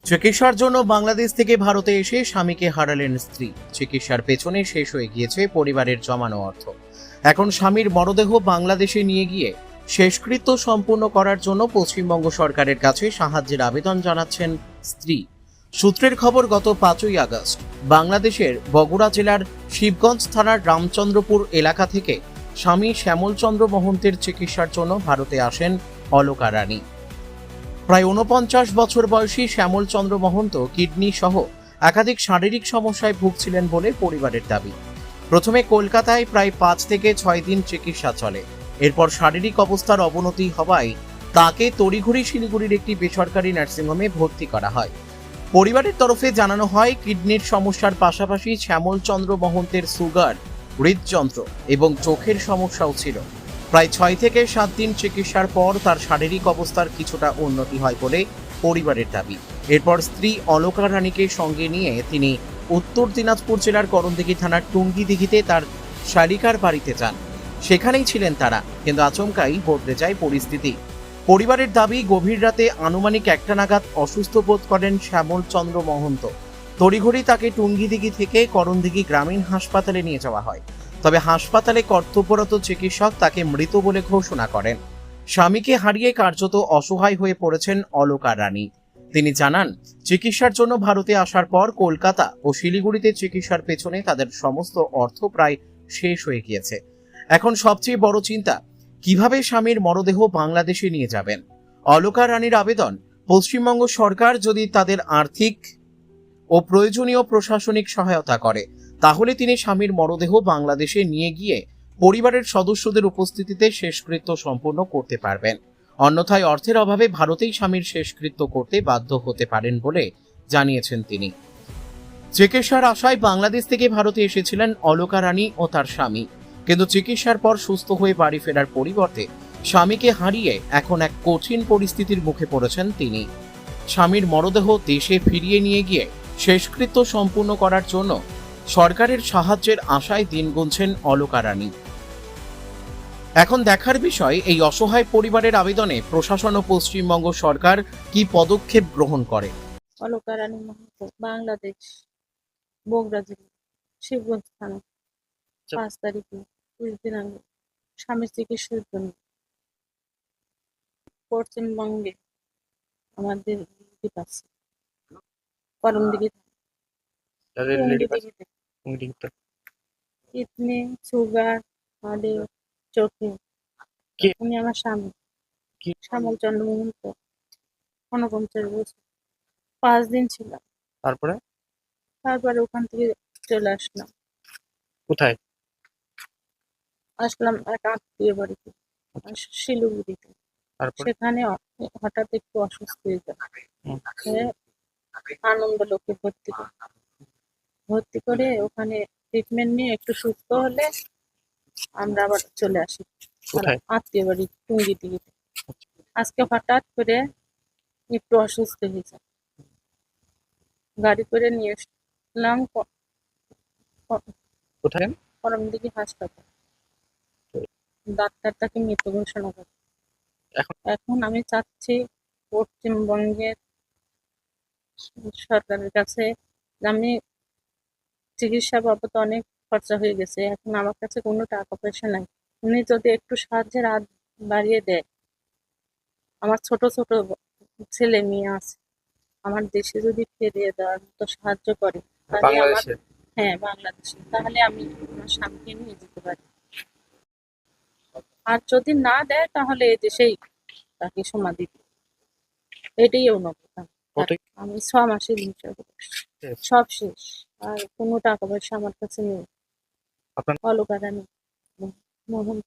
চিকিৎসার জন্য বাংলাদেশ থেকে ভারতে এসে স্বামীকে হারালেন স্ত্রী। চিকিৎসার পেছনে শেষ হয়ে গিয়েছে পরিবারের জমানো অর্থ। এখন স্বামীর মরদেহ বাংলাদেশে নিয়ে গিয়ে শেষকৃত্য সম্পূর্ণ করার জন্য পশ্চিমবঙ্গ সরকারের কাছে সাহায্যের আবেদন জানাচ্ছেন স্ত্রী। সূত্রের খবর, গত 5ই আগস্ট বাংলাদেশের বগুড়া জেলার শিবগঞ্জ থানার রামচন্দ্রপুর এলাকা থেকে স্বামী শ্যামলচন্দ্র মহন্তের চিকিৎসার জন্য ভারতে আসেন অলকা রানী। প্রায় ৪৯ বছর বয়সী শ্যামলচন্দ্র মহন্ত কিডনি সহ একাধিক শারীরিক সমস্যায় ভুগছিলেন বলে পরিবারের দাবি। প্রথমে কলকাতায় প্রায় 5 থেকে 6 দিন চিকিৎসা চলে। এরপর শারীরিক অবস্থার অবনতি হওয়ায় তাকে তড়িঘড়ি শিলিগুড়ির একটি বেসরকারি নার্সিংহোমে ভর্তি করা হয়। পরিবারের তরফে জানানো হয়, কিডনির সমস্যার পাশাপাশি শ্যামলচন্দ্র মহন্তের সুগার, হৃদযন্ত্র এবং চোখের সমস্যাও ছিল। প্রায় 6 থেকে 7 দিন চিকিৎসার পর তার শারীরিক অবস্থার কিছুটা উন্নতি হয় বলে পরিবারের দাবি। এরপর স্ত্রী অলকা রানীকে সঙ্গে নিয়ে তিনি উত্তর দিনাজপুর জেলার করণদিঘি থানার টুঙ্গিদিঘিতে তার শালিকার বাড়িতে যান। সেখানেই ছিলেন তারা, কিন্তু আচমকাই বদলে যায় পরিস্থিতি। পরিবারের দাবি, গভীর রাতে আনুমানিক 1টা নাগাদ অসুস্থ বোধ করেন শ্যামলচন্দ্র মহন্ত। তড়িঘড়ি তাকে টুঙ্গিদিঘি থেকে করণদিঘি গ্রামীণ হাসপাতালে নিয়ে যাওয়া হয়। তবে হাসপাতালে কর্তব্যরত চিকিৎসক তাকে মৃত বলে ঘোষণা করেন। স্বামীকে হারিয়ে কার্যত অসহায় হয়ে পড়েছেন অলকা রানী। তিনি জানান, চিকিৎসার জন্য ভারতে আসার পর কলকাতা ও শিলিগুড়িতে চিকিৎসার পেছনে তাদের সমস্ত অর্থ প্রায় শেষ হয়ে গিয়েছে। এখন সবচেয়ে বড় চিন্তা, কিভাবে স্বামীর মরদেহ বাংলাদেশে নিয়ে যাবেন। অলকা রানীর আবেদন, পশ্চিমবঙ্গ সরকার যদি তাদের আর্থিক ও প্রয়োজনীয় প্রশাসনিক সহায়তা করে, তাহলে তিনি স্বামীর মরদেহ বাংলাদেশে নিয়ে গিয়ে পরিবারের সদস্যদের উপস্থিতিতে শেষকৃত্য সম্পূর্ণ করতে পারবেন। অন্যথায় অর্থের অভাবে ভারতেই স্বামীর শেষকৃত্য করতে বাধ্য হতে পারেন বলে জানিয়েছেন তিনি। চিকিৎসার আশায় বাংলাদেশ থেকে ভারতে এসেছিলেন অলকা রানী ও তার স্বামী, কিন্তু চিকিৎসার পর সুস্থ হয়ে বাড়ি ফেরার পরিবর্তে স্বামীকে হারিয়ে এখন এক কঠিন পরিস্থিতির মুখে পড়েছেন তিনি। স্বামীর মরদেহ দেশে ফিরিয়ে নিয়ে গিয়ে শেষকৃত্য সম্পূর্ণ করার জন্য সরকারের সাহায্যের আশায় দিন গুনছেন অলকা রানী। এখন দেখার বিষয়, এই অসহায় পরিবারের আবেদনে প্রশাসন ও পশ্চিমবঙ্গ সরকার কি পদক্ষেপ গ্রহণ করে। অলকা রানী মাহাতো, বাংলাদেশ, বগুড়া জেলা, শিবগঞ্জ থানা। 5 তারিখে, 20 দিন আগে স্বামীর চিকিৎসার জন্য পশ্চিমবঙ্গে আমাদের আছে করণদিঘি কিডনি, সুগার, হার্টে, চোখে। উনি আমার স্বামী শ্যামলচন্দ্র মহন্ত, 49 বছর। 5 দিন ছিলাম, তারপরে ওখান থেকে চলে আসলাম। কোথায় আসলাম এক আত্মীয় বাড়িতে, শিলিগুড়িতে। সেখানে হঠাৎ একটু অসুস্থ হয়ে যায়। হয়ে আনন্দলোকে ভর্তি করে ওখানে ট্রিটমেন্ট নিয়ে একটু সুস্থ হলে আমরা আবার চলে আসি আত্মীয় বাড়ি টুঙ্গিদিঘিতে। আজকে হঠাৎ করে একটু অসুস্থ হয়ে যায়, গাড়ি করে নিয়ে আসলাম করণদিঘি হাসপাতাল। ডাক্তার তাকে মৃত ঘোষণা করে। এখন আমি চাচ্ছি পশ্চিমবঙ্গের সরকারের কাছে, আমি চিকিৎসা বাবদ অনেক খরচা হয়ে গেছে, এখন আমার কাছে কোনো টাকা পয়সা নাই। উনি যদি একটু সাহায্যের হাত বাড়িয়ে দেয়, আমার ছোট ছোট ছেলে মেয়ে আছে, আমার দেশে যদি ফিরিয়ে দেওয়ার মতো সাহায্য করে, তাহলে আমার, হ্যাঁ বাংলাদেশে, তাহলে আমি আমার স্বামীকে নিয়ে যেতে পারি। আর যদি না দেয় তাহলে এই দেশেই তাকে সমাধি দিই, এটাই অনুরোধ। আমি 6 মাসের হিসাব সব শেষ, আর কোনো টাকা পয়সা আমার কাছে নেই। অলকা রানী মোহন।